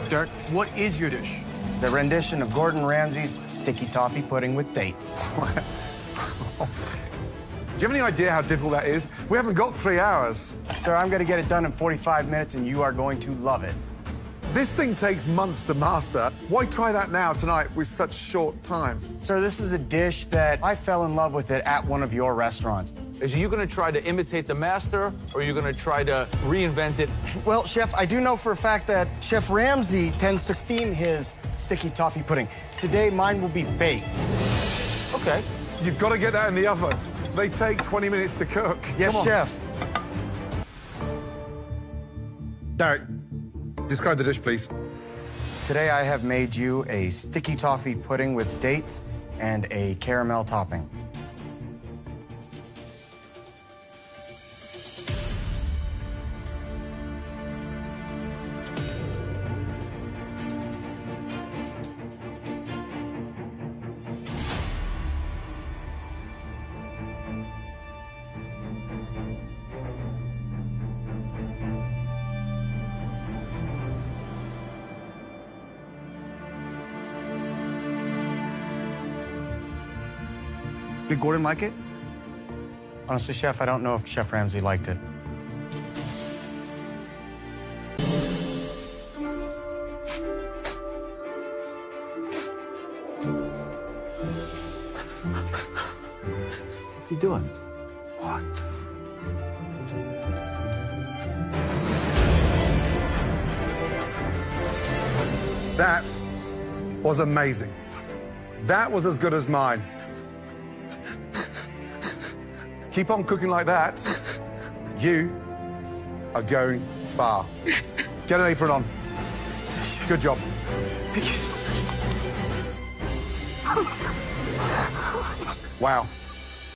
Derek, what is your dish? It's a rendition of Gordon Ramsay's sticky toffee pudding with dates. Do you have any idea how difficult that is? We haven't got 3 hours. Sir, I'm going to get it done in 45 minutes, and you are going to love it. This thing takes months to master. Why try that now, tonight, with such short time? Sir, this is a dish that I fell in love with it at one of your restaurants. Is you going to try to imitate the master, or are you going to try to reinvent it? Well, Chef, I do know for a fact that Chef Ramsay tends to steam his sticky toffee pudding. Today, mine will be baked. Okay. You've got to get that in the oven. They take 20 minutes to cook. Yes, Come on. Chef. Derek, describe the dish, please. Today, I have made you a sticky toffee pudding with dates and a caramel topping. Did Gordon like it? Honestly, Chef, I don't know if Chef Ramsay liked it. What are you doing? What? That was amazing. That was as good as mine. Keep on cooking like that. You are going far. Get an apron on. Good job. Thank you so much. Wow.